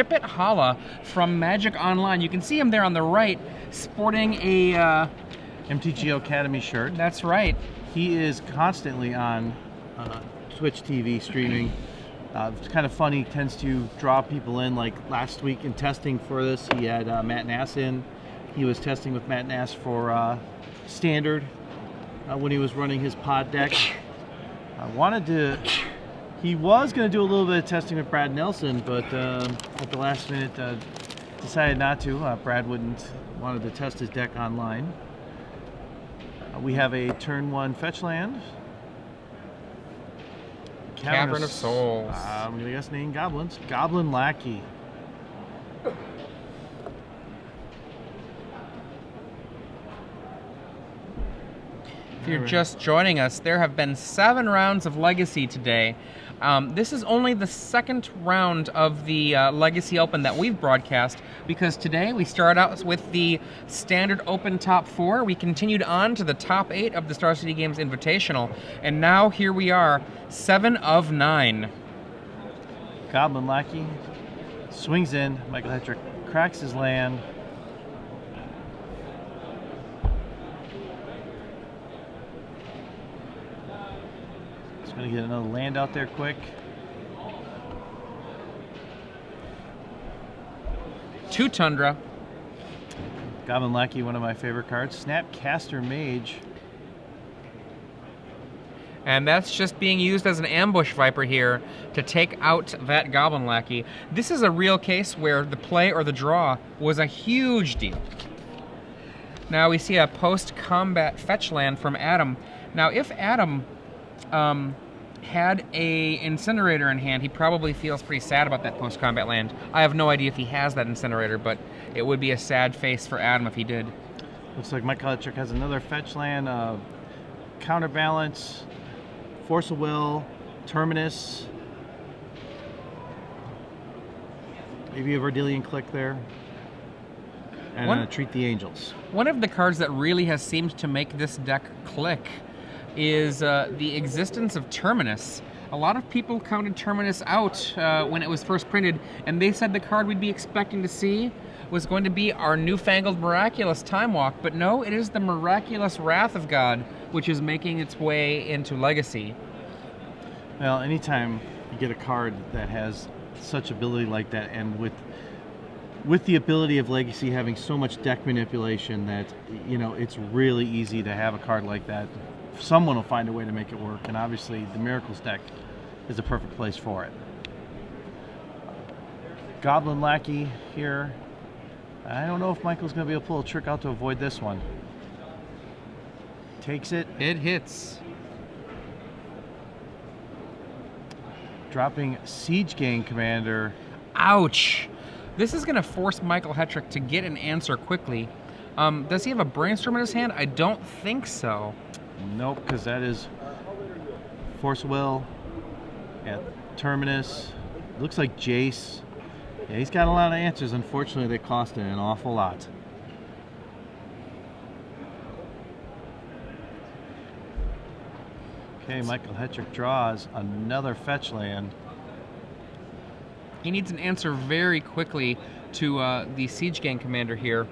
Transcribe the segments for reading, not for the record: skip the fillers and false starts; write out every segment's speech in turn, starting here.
Ship-It Hala from Magic Online. You can see him there on the right, sporting a MTG Academy shirt. That's right. He is constantly on Twitch TV streaming. It's kind of funny, tends to draw people in. Like last week in testing for this, he had Matt Nass in. He was testing with Matt Nass for Standard when he was running his pod deck. He was going to do a little bit of testing with Brad Nelson, but at the last minute decided not to. Brad wanted to test his deck online. We have a turn 1 fetch land. Cavern of Souls. I'm going to guess name goblins. Goblin Lackey. If you're just joining us, there have been 7 rounds of Legacy today. This is only the second round of the Legacy Open that we've broadcast, because today we started out with the Standard Open Top 4. We continued on to the Top 8 of the Star City Games Invitational, and now here we are, 7 of 9. Goblin Lackey swings in. Michael Hetrick cracks his land. Going to get another land out there quick. 2 Tundra. Goblin Lackey, one of my favorite cards. Snapcaster Mage. And that's just being used as an ambush viper here to take out that Goblin Lackey. This is a real case where the play or the draw was a huge deal. Now we see a post-combat fetch land from Adam. Now if Adam had a Incinerator in hand, he probably feels pretty sad about that post-combat land. I have no idea if he has that Incinerator, but it would be a sad face for Adam if he did. Looks like Michael Hetrick has another fetch land, Counterbalance, Force of Will, Terminus, maybe a Verdilian Click there, and Treat the Angels. One of the cards that really has seemed to make this deck click is the existence of Terminus. A lot of people counted Terminus out when it was first printed, and they said the card we'd be expecting to see was going to be our newfangled Miraculous Time Walk, but no, it is the Miraculous Wrath of God, which is making its way into Legacy. Well, anytime you get a card that has such ability like that, and with the ability of Legacy having so much deck manipulation, that, you know, it's really easy to have a card like that. Someone will find a way to make it work, and obviously the Miracles deck is a perfect place for it. Goblin Lackey here. I don't know if Michael's going to be able to pull a trick out to avoid this one. Takes it. It hits. Dropping Siege Gang Commander. Ouch! This is going to force Michael Hetrick to get an answer quickly. Does he have a Brainstorm in his hand? I don't think so. Nope, because that is Force Will at Terminus. Looks like Jace. Yeah, he's got a lot of answers. Unfortunately, they cost him an awful lot. Okay, Michael Hetrick draws another fetch land. He needs an answer very quickly to the Siege Gang Commander here.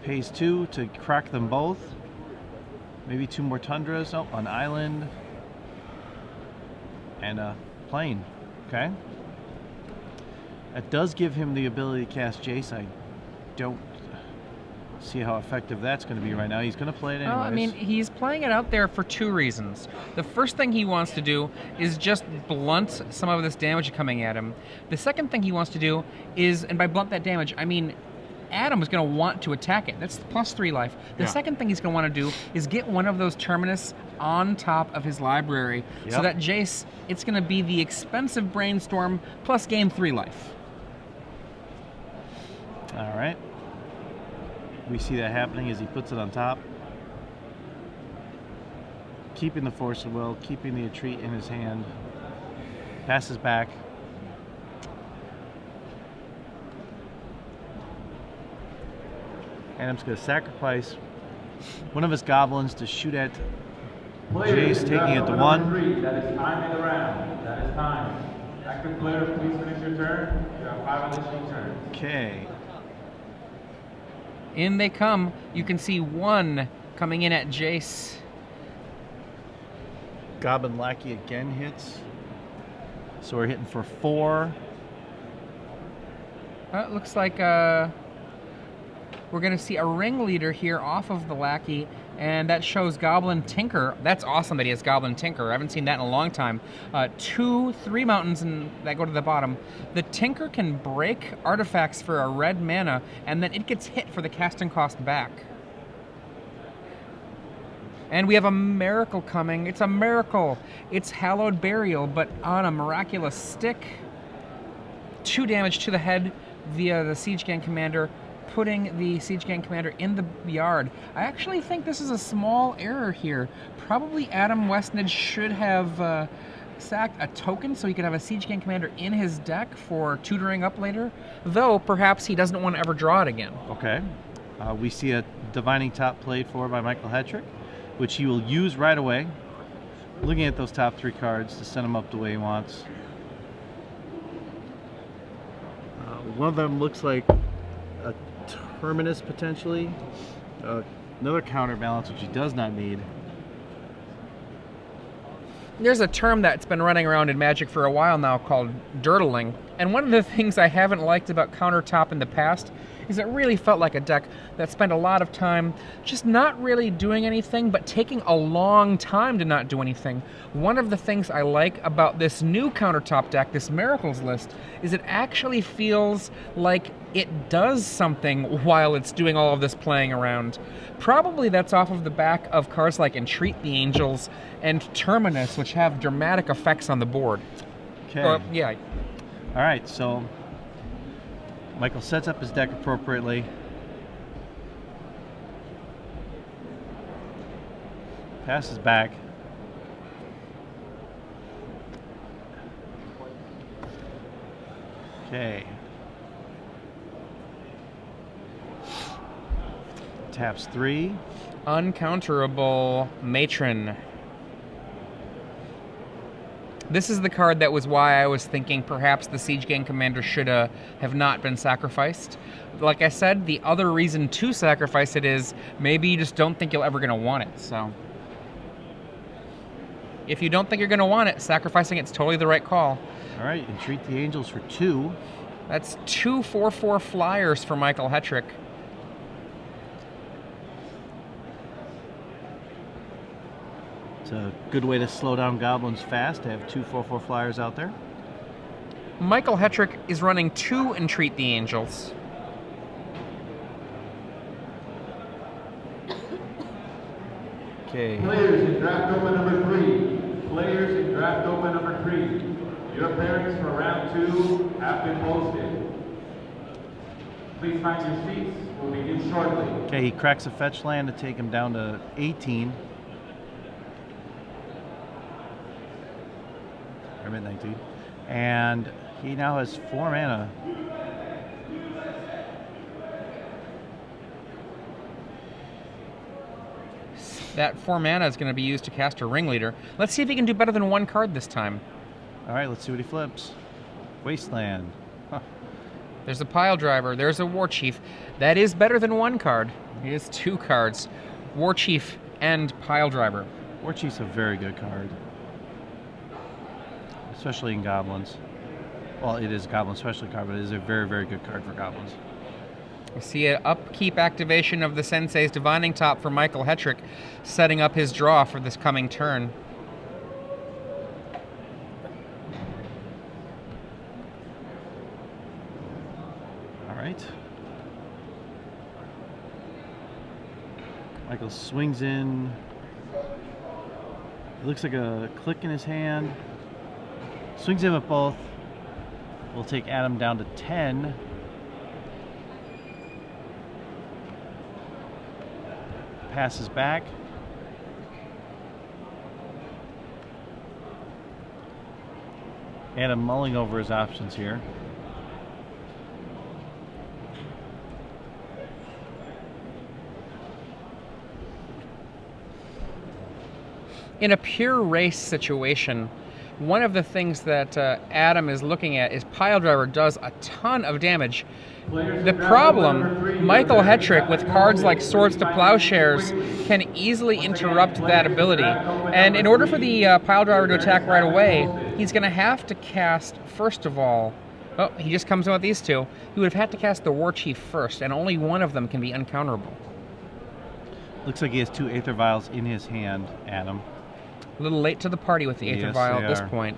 Pays 2 to crack them both. Maybe 2 more Tundras. Oh, an island. And a plane. Okay. That does give him the ability to cast Jace. I don't see how effective that's going to be right now. He's going to play it anyways. Well, I mean, he's playing it out there for 2 reasons. The first thing he wants to do is just blunt some of this damage coming at him. The second thing he wants to do is, and by blunt that damage, I mean Adam is going to want to attack it. That's +3 life. The second thing he's going to want to do is get one of those Terminus on top of his library, so that Jace, it's going to be the expensive Brainstorm plus gain 3 life. All right. We see that happening as he puts it on top. Keeping the Force of Will, keeping the Retreat in his hand. Passes back. Adam's going to sacrifice one of his goblins to shoot at Jace, taking it to 1. That is time in the round. That is time. Active player, please finish your turn. You have 5 additional turns. Okay. In they come. You can see one coming in at Jace. Goblin Lackey again hits. So we're hitting for 4. It looks like we're going to see a ringleader here off of the Lackey, and that shows Goblin Tinker. That's awesome that he has Goblin Tinker. I haven't seen that in a long time. 2, 3 mountains that go to the bottom. The Tinker can break artifacts for a red mana, and then it gets hit for the casting cost back. And we have a miracle coming. It's a miracle. It's Hallowed Burial, but on a miraculous stick. 2 damage to the head via the Siege Gang Commander, putting the Siege Gang Commander in the yard. I actually think this is a small error here. Probably Adam Westnedge should have sacked a token so he could have a Siege Gang Commander in his deck for tutoring up later, though perhaps he doesn't want to ever draw it again. Okay. We see a Divining Top played for by Michael Hetrick, which he will use right away. Looking at those top 3 cards to send him up the way he wants. One of them looks like a Terminus potentially. Another counterbalance, which he does not need. There's a term that's been running around in Magic for a while now called dirtling. And one of the things I haven't liked about Countertop in the past is it really felt like a deck that spent a lot of time just not really doing anything, but taking a long time to not do anything. One of the things I like about this new Countertop deck, this Miracles list, is it actually feels like it does something while it's doing all of this playing around. Probably that's off of the back of cards like Entreat the Angels and Terminus, which have dramatic effects on the board. Okay. Yeah. All right, so Michael sets up his deck appropriately. Passes back. Okay. Taps 3. Uncounterable Matron. This is the card that was why I was thinking perhaps the Siege Gang Commander should have not been sacrificed. Like I said, the other reason to sacrifice it is maybe you just don't think you're ever going to want it. So if you don't think you're going to want it, sacrificing it's totally the right call. All right, Entreat the Angels for 2. That's 2 4/4 flyers for Michael Hetrick. It's a good way to slow down goblins fast, to have 2 4/4 flyers out there. Michael Hetrick is running 2 Entreat the Angels. Okay. Players in draft open number 3. Players in draft open number 3. Your pairings for round 2 have been posted. Please find your seats. We'll begin shortly. Okay, he cracks a fetch land to take him down to 18. Or mid 19. And he now has 4 mana. That 4 mana is going to be used to cast a Ringleader. Let's see if he can do better than 1 card this time. All right, let's see what he flips. Wasteland. Huh. There's a Pile Driver. There's a War Chief. That is better than 1 card. It is 2 cards. War Chief and Pile Driver. War Chief's a very good card. Especially in Goblins. Well, it is a Goblin special card, but it is a very, very good card for Goblins. We see an upkeep activation of the Sensei's Divining Top for Michael Hetrick, setting up his draw for this coming turn. All right. Michael swings in. It looks like a click in his hand. Swings in with both. We'll take Adam down to 10. Passes back. Adam mulling over his options here. In a pure race situation, one of the things that Adam is looking at is Pile Driver does a ton of damage. The problem, Michael Hetrick, with cards like Swords to Plowshares, can easily interrupt that ability. And in order for the Pile Driver to attack right away, he's going to have to cast, first of all, oh, he just comes out with these two. He would have had to cast the War Chief first, and only one of them can be uncounterable. Looks like he has 2 Aether Vials in his hand, Adam. A little late to the party with the Aether Vial at this point.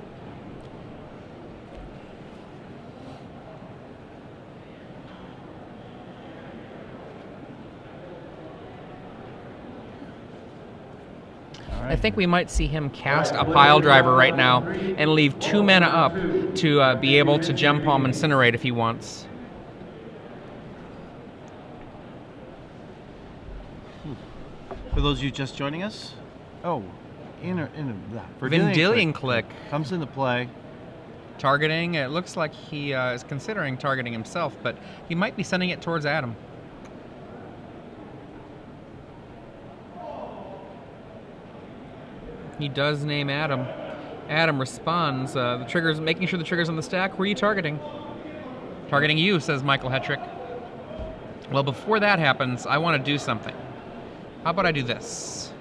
I think we might see him cast a Pile Driver right now and leave 2 mana up to be able to Gem Palm Incinerate if he wants. For those of you just joining us, Vendilion Click comes into play. Targeting, it looks like he is considering targeting himself, but he might be sending it towards Adam. He does name Adam. Adam responds, the trigger's making sure the trigger's on the stack. Who are you targeting? Targeting you, says Michael Hetrick. Well, before that happens, I want to do something. How about I do this?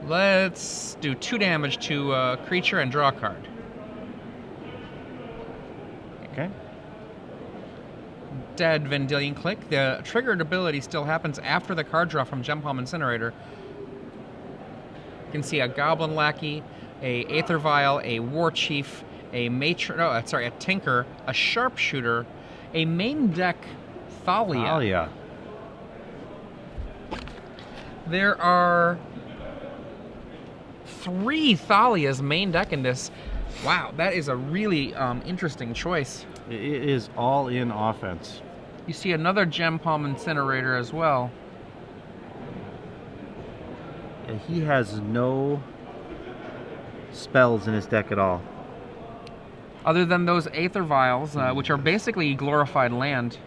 Let's do 2 damage to a creature and draw a card. Okay. Dead Vendilion Click. The triggered ability still happens after the card draw from Gem Palm Incinerator. You can see a Goblin Lackey, a Aether Vial, a War Chief, a a Tinker, a Sharpshooter, a main deck Thalia. There are 3 Thalias main deck in this. Wow, that is a really interesting choice. It is all in offense. You see another Gem Palm Incinerator as well. And he has no spells in his deck at all. Other than those Aether Vials, which are basically glorified land.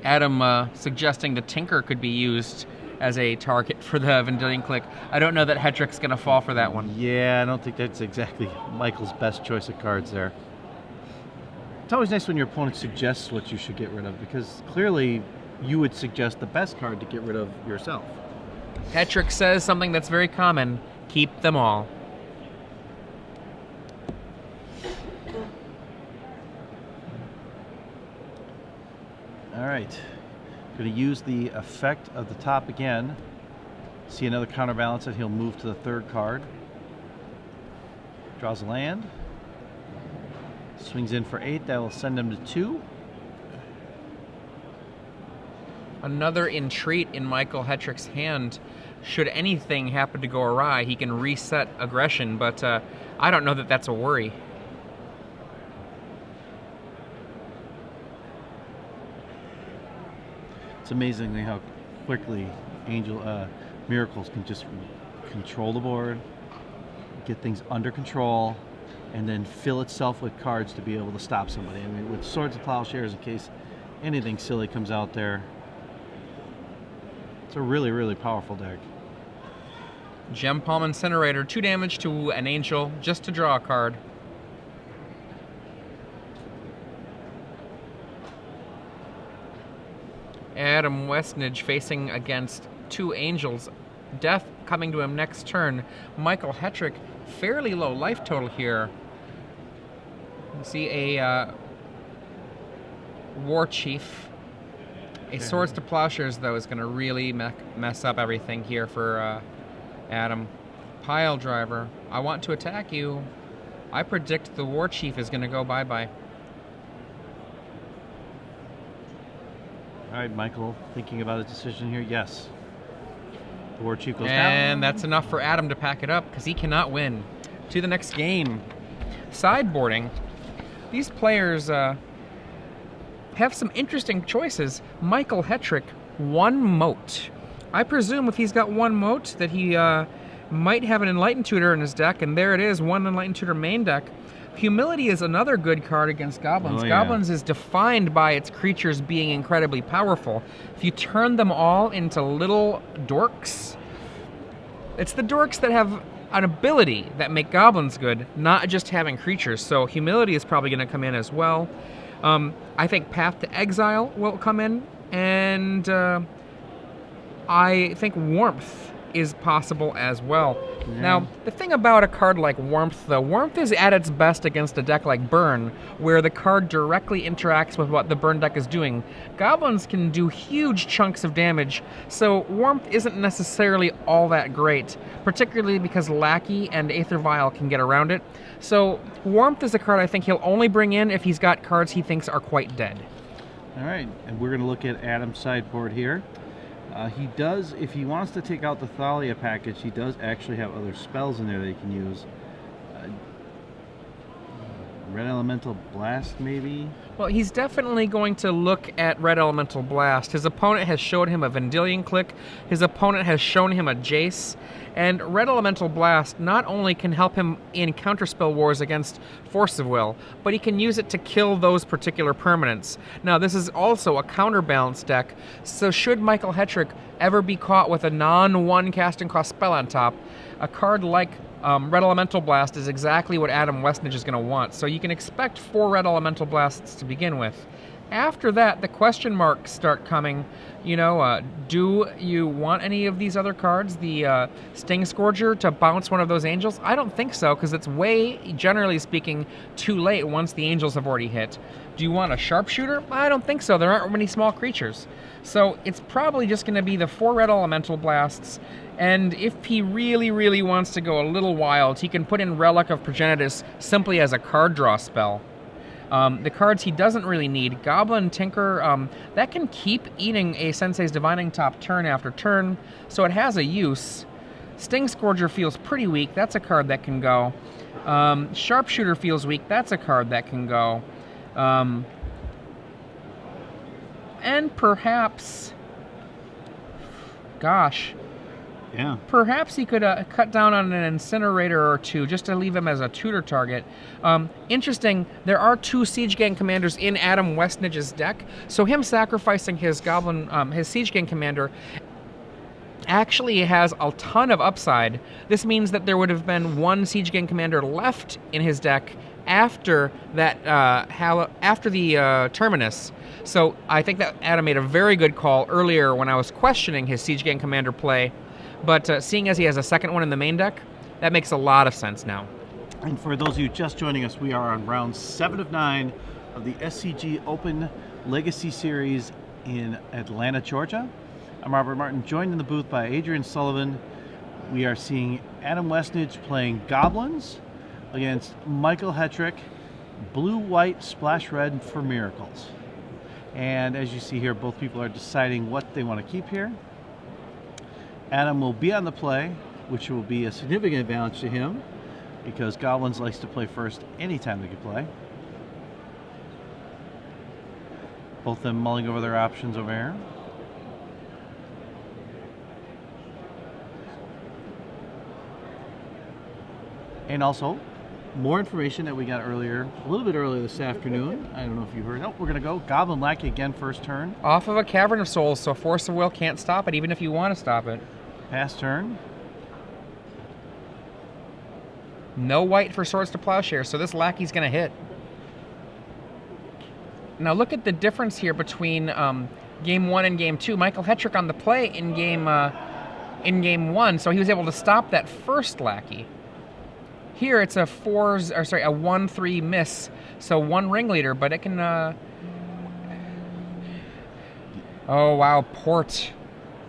Adam suggesting the Tinker could be used as a target for the Vendilion Click. I don't know that Hetrick's going to fall for that one. Yeah, I don't think that's exactly Michael's best choice of cards there. It's always nice when your opponent suggests what you should get rid of, because clearly you would suggest the best card to get rid of yourself. Hetrick says something that's very common: keep them all. All right, going to use the effect of the top again. See another counterbalance that he'll move to the 3rd card. Draws a land. Swings in for 8. That will send him to 2. Another entreat in Michael Hetrick's hand. Should anything happen to go awry, he can reset aggression, but I don't know that that's a worry. It's amazing how quickly Miracles can just control the board, get things under control, and then fill itself with cards to be able to stop somebody. I mean, with Swords of Plowshares, in case anything silly comes out there, it's a really, really powerful deck. Gem Palm Incinerator, 2 damage to an Angel, just to draw a card. Adam Westnedge facing against 2 Angels. Death coming to him next turn. Michael Hetrick, fairly low life total here. You see a War Chief. A Swords to Plowshares, though, is going to really mess up everything here for Adam. Pile Driver. I want to attack you. I predict the War Chief is going to go bye-bye. All right, Michael, thinking about a decision here. Yes. The War Chief goes down. And that's enough for Adam to pack it up, because he cannot win. To the next game. Sideboarding. These players have some interesting choices. Michael Hetrick, 1 moat. I presume if he's got 1 moat that he might have an Enlightened Tutor in his deck, and there it is, 1 Enlightened Tutor main deck. Humility is another good card against Goblins. Oh, yeah. Goblins is defined by its creatures being incredibly powerful. If you turn them all into little dorks, it's the dorks that have an ability that make goblins good, not just having creatures. So humility is probably going to come in as well. I think Path to Exile will come in, and I think Warmth is possible as well. Yeah. Now, the thing about a card like Warmth, though, Warmth is at its best against a deck like Burn, where the card directly interacts with what the Burn deck is doing. Goblins can do huge chunks of damage, so Warmth isn't necessarily all that great, particularly because Lackey and Aether Vial can get around it. So Warmth is a card I think he'll only bring in if he's got cards he thinks are quite dead. All right, and we're going to look at Adam's sideboard here. He does, if he wants to take out the Thalia package, he does actually have other spells in there that he can use. Red Elemental Blast, maybe? Well, he's definitely going to look at Red Elemental Blast. His opponent has showed him a Vendilion Click, his opponent has shown him a Jace, and Red Elemental Blast not only can help him in counterspell wars against Force of Will, but he can use it to kill those particular permanents. Now, this is also a counterbalance deck, so should Michael Hetrick ever be caught with a non-1 casting cost spell on top, a card like Red Elemental Blast is exactly what Adam Westnedge is going to want. So you can expect 4 Red Elemental Blasts to begin with. After that, the question marks start coming. You know, do you want any of these other cards? The Sting Scourger to bounce one of those angels? I don't think so, because it's way, generally speaking, too late once the angels have already hit. Do you want a Sharpshooter? I don't think so. There aren't many small creatures. So it's probably just going to be the 4 Red Elemental Blasts. And if he really, really wants to go a little wild, he can put in Relic of Progenitus simply as a card draw spell. The cards he doesn't really need, Goblin Tinker, that can keep eating a Sensei's Divining Top turn after turn, so it has a use. Sting Scourger feels pretty weak, that's a card that can go. Sharpshooter feels weak, that's a card that can go. And perhaps, gosh, yeah, perhaps he could cut down on an Incinerator or 2 just to leave him as a tutor target. Interesting, there are 2 Siege Gang commanders in Adam Westnedge's deck, so him sacrificing his Goblin, his Siege Gang commander actually has a ton of upside. This means that there would have been 1 Siege Gang commander left in his deck after that, after the Terminus. So I think that Adam made a very good call earlier when I was questioning his Siege Gang commander play. But seeing as he has a second one in the main deck, that makes a lot of sense now. And for those of you just joining us, we are on round 7 of 9 of the SCG Open Legacy Series in Atlanta, Georgia. I'm Robert Martin, joined in the booth by Adrian Sullivan. We are seeing Adam Westnedge playing Goblins against Michael Hetrick, blue-white splash red for Miracles. And as you see here, both people are deciding what they want to keep here. Adam will be on the play, which will be a significant advantage to him because Goblins likes to play first anytime they can play. Both of them mulling over their options over here. And also, more information that we got earlier, a little bit earlier this afternoon. I don't know if you heard. Nope, we're going to go Goblin Lackey again first turn. Off of a Cavern of Souls, so Force of Will can't stop it, even if you want to stop it. Pass turn. No white for Swords to Plowshare, so this Lackey's going to hit. Now look at the difference here between Game 1 and Game 2. Michael Hetrick on the play in Game 1, so he was able to stop that first Lackey. Here it's a 1-3 miss, so 1 Ringleader, but it can. Oh wow, Port.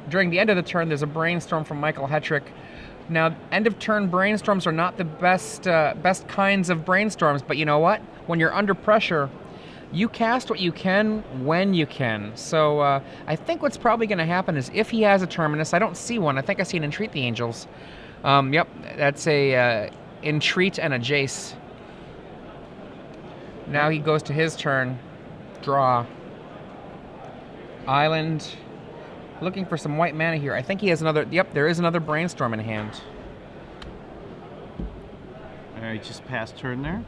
During the end of the turn, there's a Brainstorm from Michael Hetrick. Now, end of turn brainstorms are not the best kinds of brainstorms, but you know what? When you're under pressure, you cast what you can when you can. So I think what's probably going to happen is if he has a Terminus, I don't see one. I think I see an Entreat the Angels. Yep, that's a Entreat and a Jace. Now he goes to his turn. Draw. Island. Looking for some white mana here. I think he has another. Yep, there is another Brainstorm in hand. All right, just pass turn there.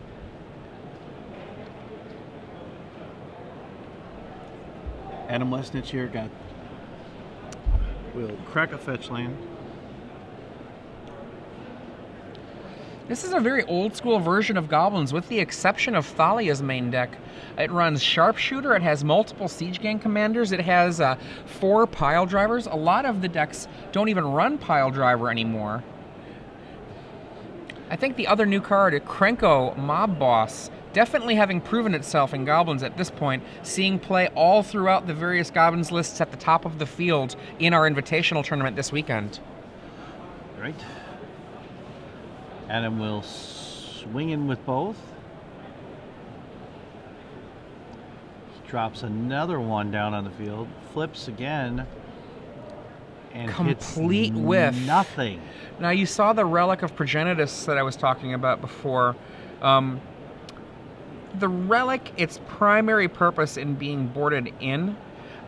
Adam Westnedge here will crack a fetch land. This is a very old school version of Goblins, with the exception of Thalia's main deck. It runs Sharpshooter, it has multiple Siege Gang Commanders, it has 4 Pile Drivers. A lot of the decks don't even run Pile Driver anymore. I think the other new card, Krenko Mob Boss, definitely having proven itself in Goblins at this point, seeing play all throughout the various Goblins lists at the top of the field in our Invitational tournament this weekend. Right. Adam will swing in with both. Drops another one down on the field. Flips again. And complete hits whiff. Nothing. Now you saw the Relic of Progenitus that I was talking about before. The Relic, its primary purpose in being boarded in,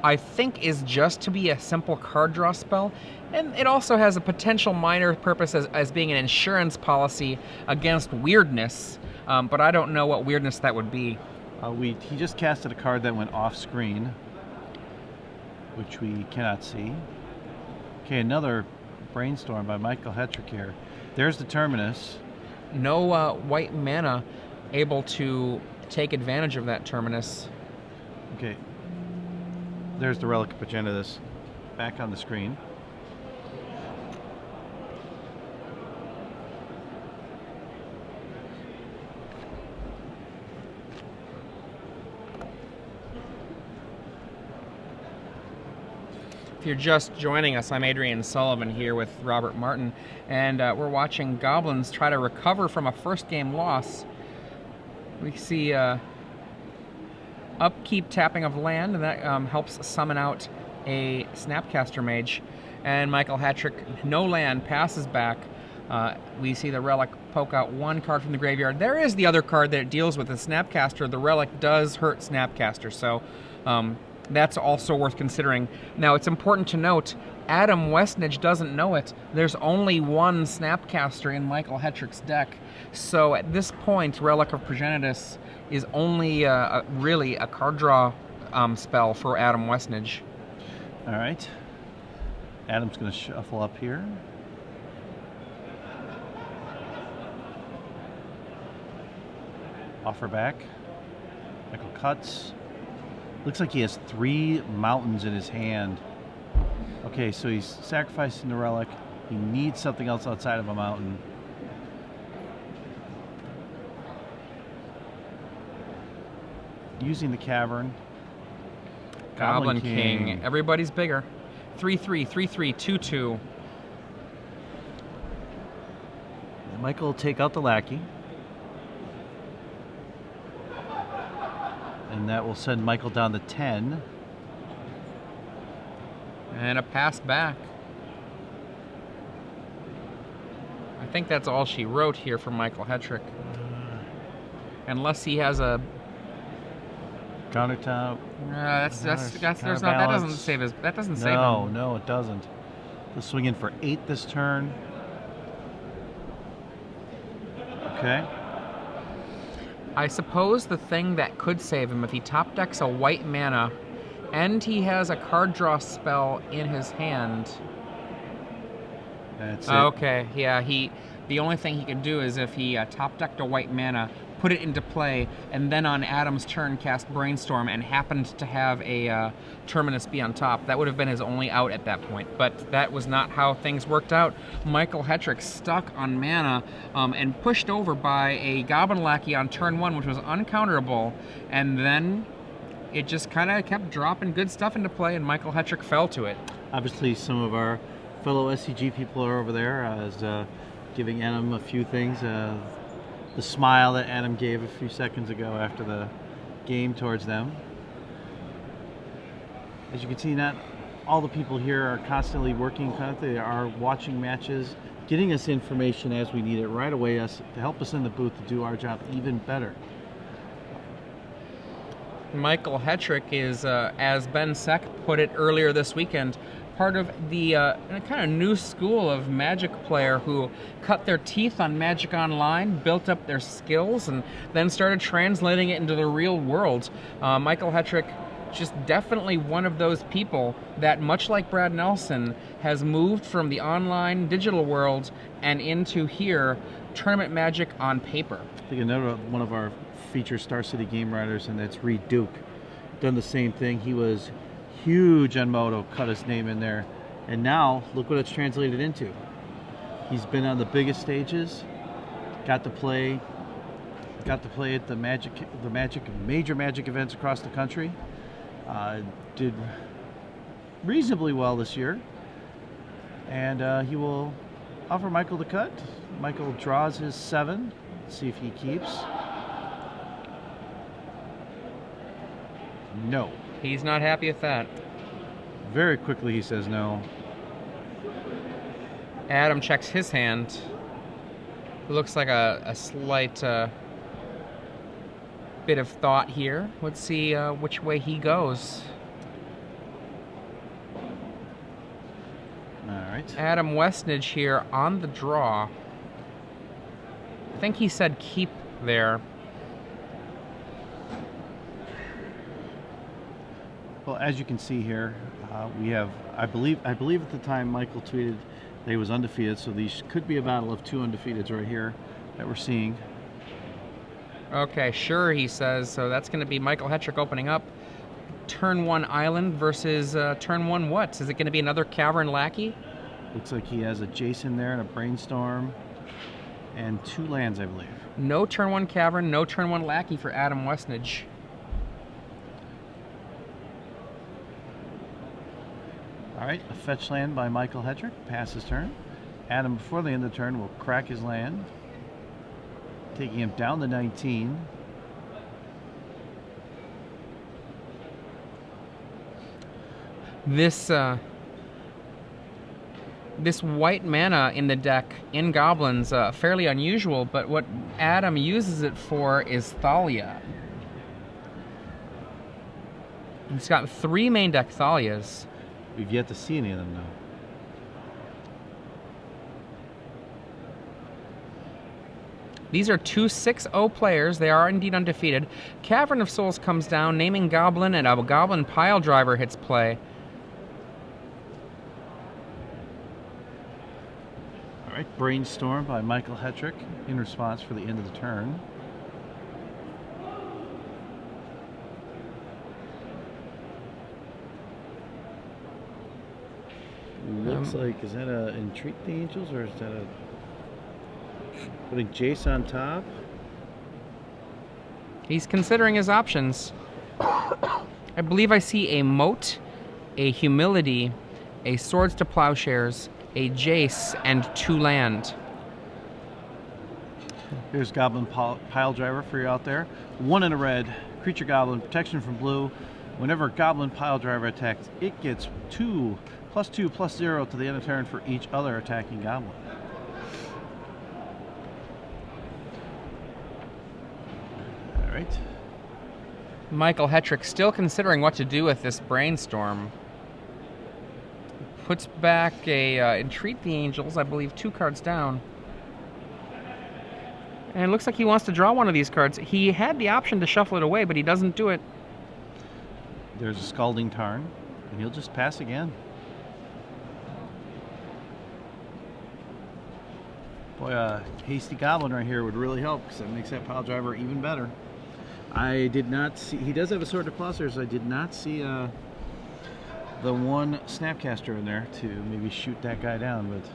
I think, is just to be a simple card draw spell. And it also has a potential minor purpose as being an insurance policy against weirdness. But I don't know what weirdness that would be. He just casted a card that went off screen, which we cannot see. Okay, another Brainstorm by Michael Hetrick here. There's the Terminus. No white mana able to take advantage of that Terminus. Okay. There's the Relic of Progenitus back on the screen. If you're just joining us, I'm Adrian Sullivan here with Robert Martin, and we're watching Goblins try to recover from a first game loss. We see upkeep tapping of land, and that helps summon out a Snapcaster Mage. And Michael Hetrick, no land, passes back. We see the Relic poke out one card from the graveyard. There is the other card that it deals with, the Snapcaster. The Relic does hurt Snapcaster, so that's also worth considering. Now, it's important to note, Adam Westnedge doesn't know it. There's only one Snapcaster in Michael Hetrick's deck. So at this point, Relic of Progenitus is only really a card draw spell for Adam Westnedge. All right. Adam's going to shuffle up here. Offer back. Michael cuts. Looks like he has 3 mountains in his hand. Okay, so he's sacrificing the Relic. He needs something else outside of a mountain. Using the Cavern. Goblin King. Everybody's bigger. 3/3, 3/3, 2/2. Michael will take out the Lackey. And that will send Michael down to 10. And a pass back. I think that's all she wrote here for Michael Hetrick. Unless he has a countertop. that doesn't save his. That doesn't save him. No, it doesn't. He'll swing in for 8 this turn. Okay. I suppose the thing that could save him, if he top decks a white mana and he has a card draw spell in his hand. That's it. Okay, yeah, the only thing he could do is if he top decked a white mana, put it into play, and then on Adam's turn cast Brainstorm and happened to have a Terminus be on top. That would have been his only out at that point, but that was not how things worked out. Michael Hetrick stuck on mana and pushed over by a Goblin Lackey on turn 1, which was uncounterable, and then it just kind of kept dropping good stuff into play, and Michael Hetrick fell to it. Obviously, some of our fellow SCG people are over there giving Adam a few things. The smile that Adam gave a few seconds ago after the game towards them. As you can see, not all the people here are constantly working. They are watching matches, getting us information as we need it right away to help us in the booth to do our job even better. Michael Hetrick is, as Ben Seck put it earlier this weekend, part of the kind of new school of Magic player who cut their teeth on Magic Online, built up their skills, and then started translating it into the real world. Michael Hetrick, just definitely one of those people that, much like Brad Nelson, has moved from the online digital world and into here tournament Magic on paper. I think another one of our featured Star City game writers, and that's Reed Duke, done the same thing. He was huge on Moto, cut his name in there, and now look what it's translated into. He's been on the biggest stages, got to play at the major Magic events across the country. Did reasonably well this year, and he will offer Michael the cut. Michael draws his 7. Let's see if he keeps. No. He's not happy with that. Very quickly he says no. Adam checks his hand. It looks like a slight bit of thought here. Let's see which way he goes. All right. Adam Westnedge here on the draw. I think he said keep there. Well, as you can see here, we have, I believe at the time Michael tweeted that he was undefeated, so these could be a battle of 2 undefeateds right here that we're seeing. Okay, sure, he says. So that's going to be Michael Hetrick opening up. Turn 1 Island versus turn 1 what? Is it going to be another Cavern Lackey? Looks like he has a Jason there and a Brainstorm and 2 lands, I believe. No turn 1 Cavern, no turn 1 Lackey for Adam Westnedge. All right, a fetch land by Michael Hetrick, pass his turn. Adam, before the end of the turn, will crack his land, taking him down to 19. This white mana in the deck in Goblins, fairly unusual, but what Adam uses it for is Thalia. It's got 3 main deck Thalias. We've yet to see any of them, though. These are 2 6-0 players. They are indeed undefeated. Cavern of Souls comes down, naming Goblin, and a Goblin Pile Driver hits play. All right, Brainstorm by Michael Hetrick in response for the end of the turn. Looks like, is that a Entreat the Angels, or is that a putting Jace on top? He's considering his options. I believe I see a Moat, a Humility, a Swords to Plowshares, a Jace, and 2 land. Here's Goblin Pile Driver for you out there. 1 in a red, creature Goblin, protection from blue. Whenever Goblin Pile Driver attacks, it gets 2 +2/+0 to the end of turn for each other attacking Goblin. All right. Michael Hetrick still considering what to do with this Brainstorm. Puts back a Entreat the Angels, I believe 2 cards down. And it looks like he wants to draw one of these cards. He had the option to shuffle it away, but he doesn't do it. There's a Scalding Tarn, and he'll just pass again. Boy, a Hasty Goblin right here would really help, because that makes that Pile Driver even better. I did not see, he does have a Sword to Plowshares. I did not see the 1 Snapcaster in there to maybe shoot that guy down, but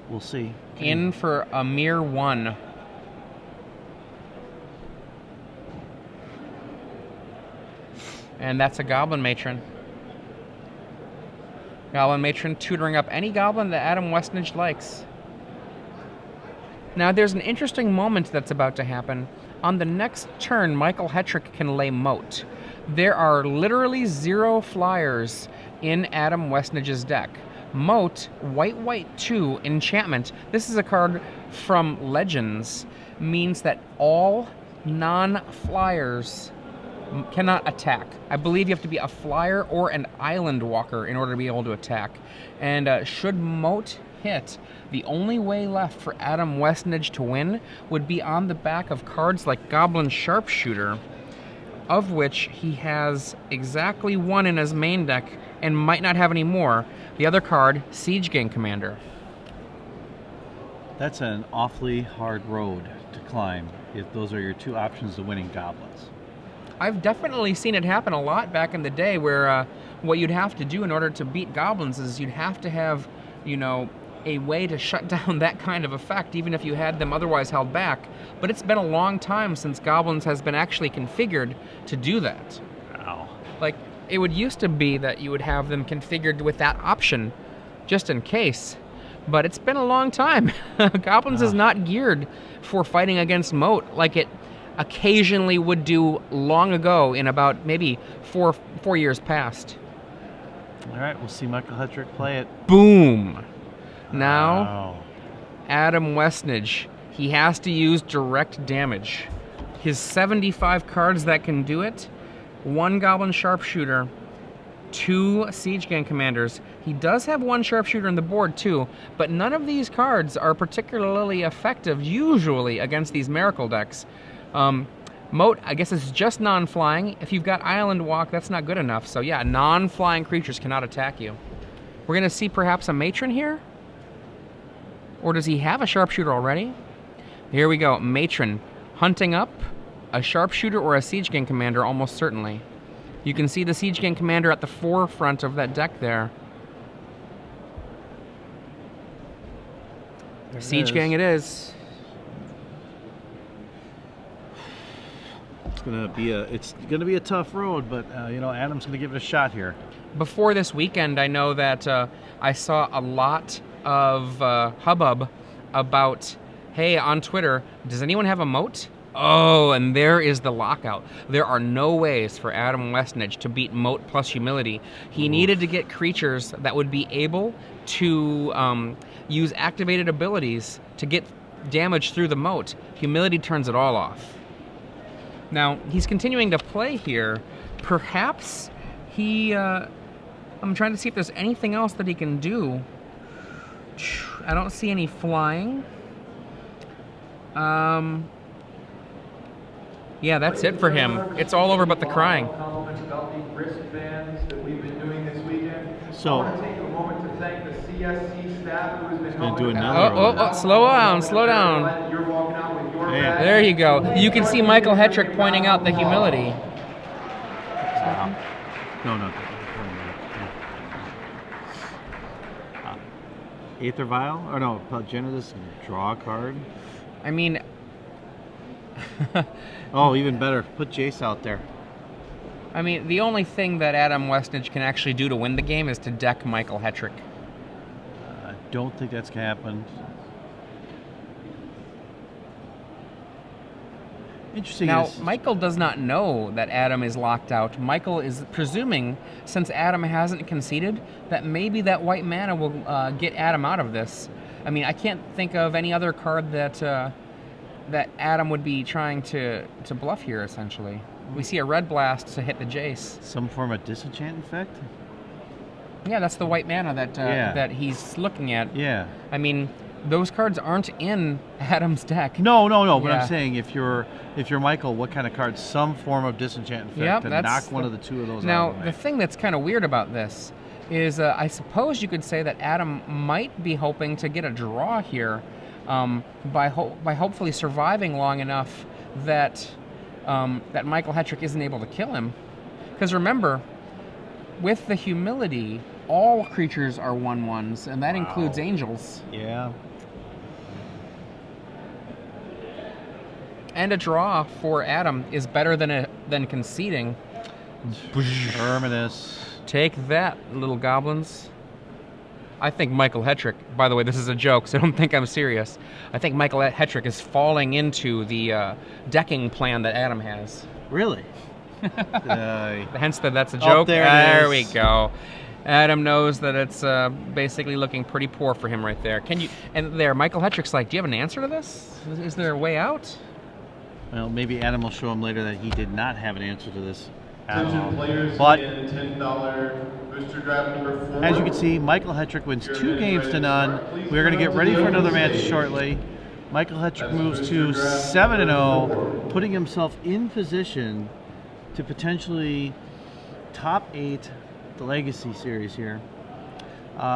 we'll see. In for a mere 1. And that's a Goblin Matron. Goblin Matron tutoring up any Goblin that Adam Westnedge likes. Now there's an interesting moment that's about to happen. On the next turn, Michael Hetrick can lay Moat. There are literally 0 flyers in Adam Westnedge's deck. Moat, white 2, enchantment. This is a card from Legends. Means that all non-flyers cannot attack. I believe you have to be a flyer or an island walker in order to be able to attack. And should Moat hit, the only way left for Adam Westnedge to win would be on the back of cards like Goblin Sharpshooter, of which he has exactly 1 in his main deck and might not have any more. The other card, Siege Gang Commander. That's an awfully hard road to climb if those are your two options to winning goblins. I've definitely seen it happen a lot back in the day where what you'd have to do in order to beat goblins is you'd have to have, you know, a way to shut down that kind of effect, even if you had them otherwise held back. But it's been a long time since goblins has been actually configured to do that. Wow. Like, it would used to be that you would have them configured with that option, just in case. But it's been a long time. Goblins is not geared for fighting against Moat like it occasionally would do long ago in about maybe four years past. All right, we'll see Michael Hetrick play it. Boom! Now, Wow. Adam Westnedge, he has to use direct damage. His 75 cards that can do it, 1 Goblin Sharpshooter, 2 Siege Gang Commanders. He does have 1 Sharpshooter on the board too, but none of these cards are particularly effective usually against these Miracle decks. Moat, I guess it's just non-flying. If you've got Island Walk, that's not good enough. So yeah, non-flying creatures cannot attack you. We're gonna see perhaps a Matron here? Or does he have a Sharpshooter already? Here we go, Matron. Hunting up a Sharpshooter or a Siege Gang Commander, almost certainly. You can see the Siege Gang Commander at the forefront of that deck there. Siege Gang it is. It's gonna be a tough road, but you know, Adam's gonna give it a shot here. Before this weekend, I know that I saw a lot of hubbub about, hey, on Twitter, does anyone have a Moat? Oh, and there is the lockout. There are no ways for Adam Westnedge to beat Moat plus Humility. He needed to get creatures that would be able to use activated abilities to get damage through the Moat. Humility turns it all off. Now, he's continuing to play here. Perhaps he... I'm trying to see if there's anything else that he can do. I don't see any flying. Yeah, that's it for him. It's all over but the crying. Compliments about the wristbands that we've been doing this weekend. So- I want to take a moment to thank the CSC staff who has been helping do us another out. one. Slow down, slow down. You're walking out with your Yeah. bag. There you go. You can see Michael Hetrick pointing out the humility. No. Aether Vial? Or no, Genesis, draw a card. I mean... Oh, even better. Put Jace out there. I mean, the only thing that Adam Westnedge can actually do to win the game is to deck Michael Hetrick. I don't think that's going to happen. Interesting. Now, is- Michael does not know that Adam is locked out. Michael is presuming, since Adam hasn't conceded, that maybe that white mana will get Adam out of this. I mean, I can't think of any other card that that Adam would be trying to bluff here, essentially. We see a red blast to hit the Jace. some form of disenchant effect? Yeah, that's the white mana that Yeah. that he's looking at. Yeah. I mean, those cards aren't in Adam's deck. No, but Yeah. I'm saying if you're Michael, what kind of card? Some form of disenchant effect Yep, to that's knock one of the two of those Now, out of the the way. thing that's kind of weird about this is I suppose you could say that Adam might be hoping to get a draw here by hopefully surviving long enough that that Michael Hetrick isn't able to kill him. Because remember, with the humility, all creatures are 1/1s, and that includes angels. Yeah. And a draw for Adam is better than conceding. Terminus. Take that, little goblins. I think Michael Hetrick, by the way, this is a joke, so don't think I'm serious. I think Michael Hetrick is falling into the decking plan that Adam has. Really? Hence that's a joke. there it we is. go. Adam knows that it's basically looking pretty poor for him right there. And there, Michael Hetrick's like, do you have an answer to this? Is there a way out? Well, maybe Adam will show him later that he did not have an answer to this at all. Attention players But in $10 booster draft number 4. as you can see, Michael Hetrick wins 2 games to none. We're going to get ready for another match shortly. Michael Hetrick moves to 7-0, putting himself in position to potentially top 8 the Legacy series here.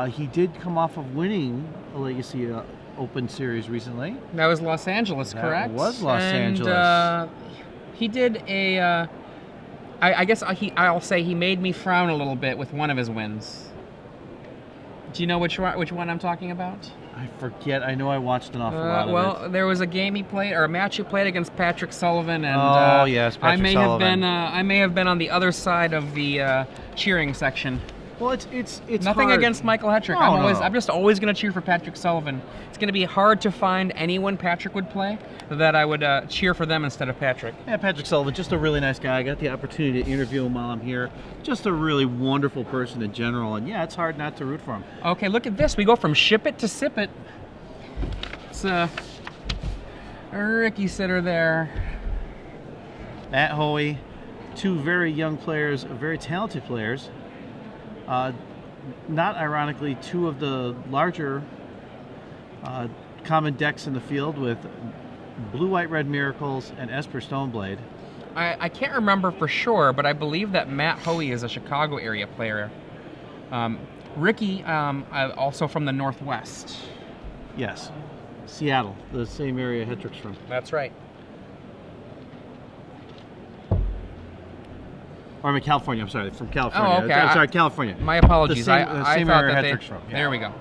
He did come off of winning a Legacy Open series recently. That was Los Angeles, That correct? was Los and, Angeles. He did a. I guess I'll say he made me frown a little bit with one of his wins. Do you know which one I'm talking about? I forget. I know I watched an awful lot of it. Well, there was a game he played, or a match he played against Patrick Sullivan, and oh yes, Patrick I may Sullivan. I may have been on the other side of the cheering section. Well, it's Nothing hard. against Michael Hetrick. No, no. I'm just always going to cheer for Patrick Sullivan. It's going to be hard to find anyone Patrick would play that I would cheer for them instead of Patrick. Yeah, Patrick Sullivan, just a really nice guy. I got the opportunity to interview him while I'm here. Just a really wonderful person in general, and yeah, it's hard not to root for him. Okay, look at this. We go from ship it to sip it. It's a Ricky sitter there. Matt Hoey, two very young players, very talented players. Not ironically, two of the larger common decks in the field with Blue White Red Miracles and Esper Stoneblade. I can't remember for sure, but I believe that Matt Hoey is a Chicago area player. Ricky, also from the Northwest. Yes, Seattle, the same area Hetrick's from. That's right. Or I mean California, I'm sorry, from California. Oh, okay. I'm sorry, California. My apologies. The same, I same thought area that Hetrick's from. Yeah. There we go.